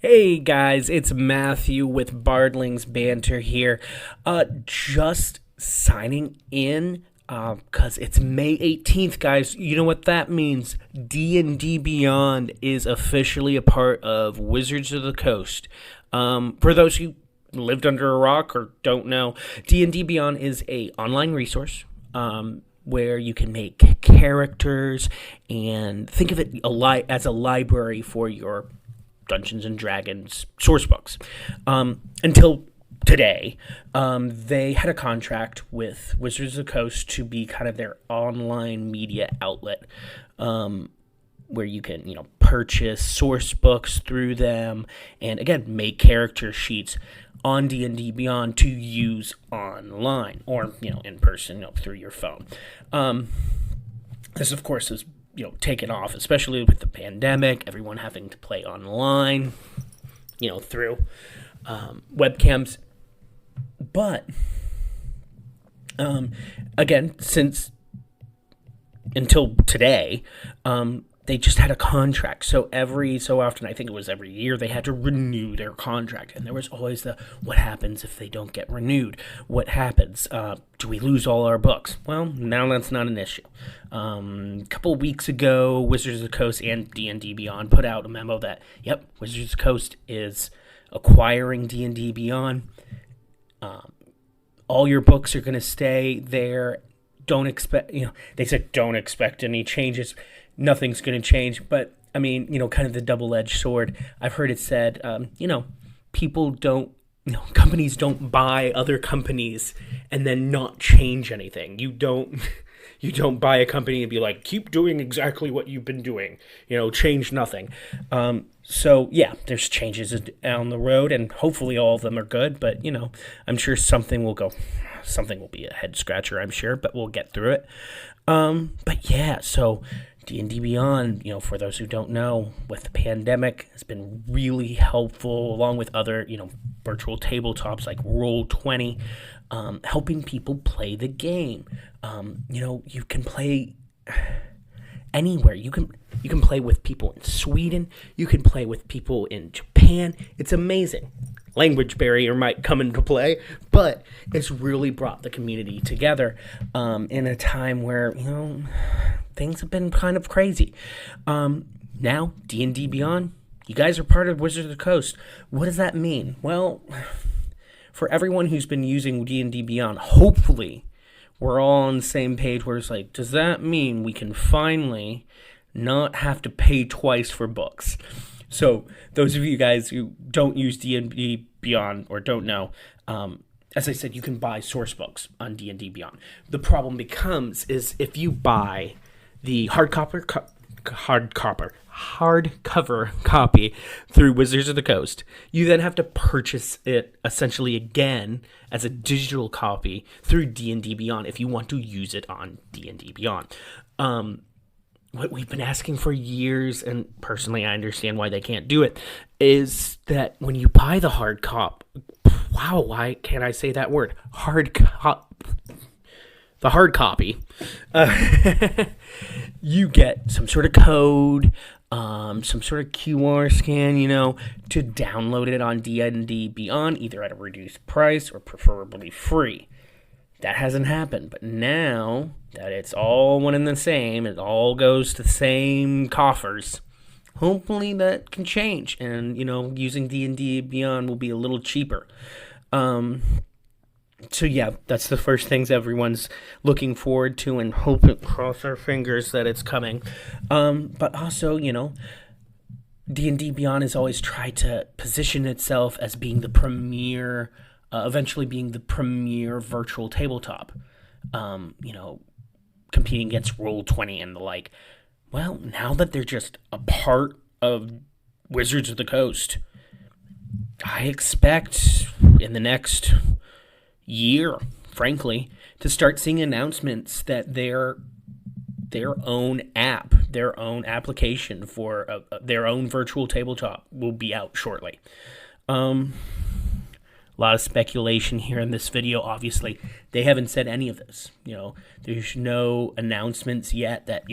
Hey guys, it's Matthew with Bardling's Banter here. Just signing in because it's May 18th, guys. You know what that means? D&D Beyond is officially a part of Wizards of the Coast. For those who lived under a rock or don't know, D&D Beyond is a online resource. Where you can make characters and think of it as a library for your Dungeons and Dragons source books. Until today, they had a contract with Wizards of the Coast to be kind of their online media outlet, where you can, purchase source books through them, and again, make character sheets on D&D Beyond to use online or, in person, through your phone. This, of course, is taken off, especially with the pandemic, everyone having to play online, through webcams. But, again, since until today, they just had a contract. So every so often, I think it was every year, they had to renew their contract. And there was always what happens if they don't get renewed? What happens? Do we lose all our books? Well, now that's not an issue. A couple of weeks ago, Wizards of the Coast and D&D Beyond put out a memo that, Wizards of the Coast is acquiring D&D Beyond. All your books are going to stay there. Don't expect, they said don't expect any changes. Nothing's going to change. But, I mean, kind of the double-edged sword. I've heard it said, people don't, companies don't buy other companies and then not change anything. You don't buy a company and be like, keep doing exactly what you've been doing. Change nothing. So, yeah, there's changes down the road, and hopefully all of them are good. But, I'm sure something will be a head-scratcher, I'm sure, but we'll get through it. But, yeah, so D&D Beyond, for those who don't know, with the pandemic, has been really helpful, along with other, virtual tabletops like Roll20, helping people play the game. You can play anywhere. You can play with people in Sweden. You can play with people in Japan. It's amazing. Language barrier might come into play, but it's really brought the community together in a time where, things have been kind of crazy. Now, D&D Beyond, you guys are part of Wizards of the Coast. What does that mean? Well, for everyone who's been using D&D Beyond, hopefully we're all on the same page where it's like, does that mean we can finally not have to pay twice for books? So those of you guys who don't use D&D Beyond or don't know, as I said, you can buy source books on D&D Beyond. The problem becomes is if you buy the hardcover copy through Wizards of the Coast, you then have to purchase it essentially again as a digital copy through D&D Beyond if you want to use it on D&D Beyond. What we've been asking for years, and personally I understand why they can't do it, is that when you buy the hard copy, why can't I say that word? The hard copy, you get some sort of code, some sort of QR scan, to download it on D&D Beyond, either at a reduced price or preferably free. That hasn't happened, but now that it's all one and the same, it all goes to the same coffers, hopefully that can change, and, using D&D Beyond will be a little cheaper. So yeah, that's the first things everyone's looking forward to, and cross our fingers that it's coming. But also, D&D Beyond has always tried to position itself as being the premier, eventually being the premier virtual tabletop. Competing against Roll20 and the like. Well, now that they're just a part of Wizards of the Coast, I expect in the next year, frankly, to start seeing announcements that their own app, their own application for their own virtual tabletop will be out shortly. A lot of speculation here in this video. Obviously, they haven't said any of this. There's no announcements yet that,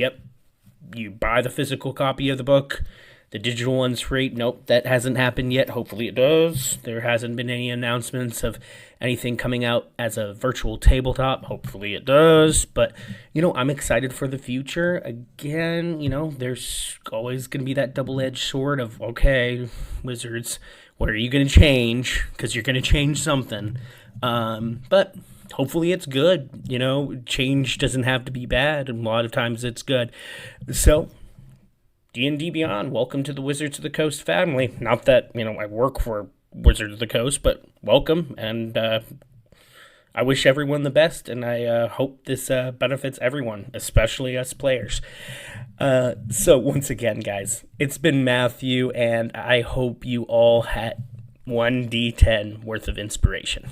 you buy the physical copy of the book, The digital one's free. Nope, that hasn't happened yet. Hopefully it does. There hasn't been any announcements of anything coming out as a virtual tabletop. Hopefully it does. But, I'm excited for the future. Again, there's always going to be that double-edged sword of, okay, Wizards, what are you going to change? Because you're going to change something. But hopefully it's good. Change doesn't have to be bad, and a lot of times it's good. So, D&D Beyond, welcome to the Wizards of the Coast family. Not that, I work for Wizards of the Coast, but welcome, and I wish everyone the best, and I hope this benefits everyone, especially us players. So once again, guys, it's been Matthew, and I hope you all had 1d10 worth of inspiration.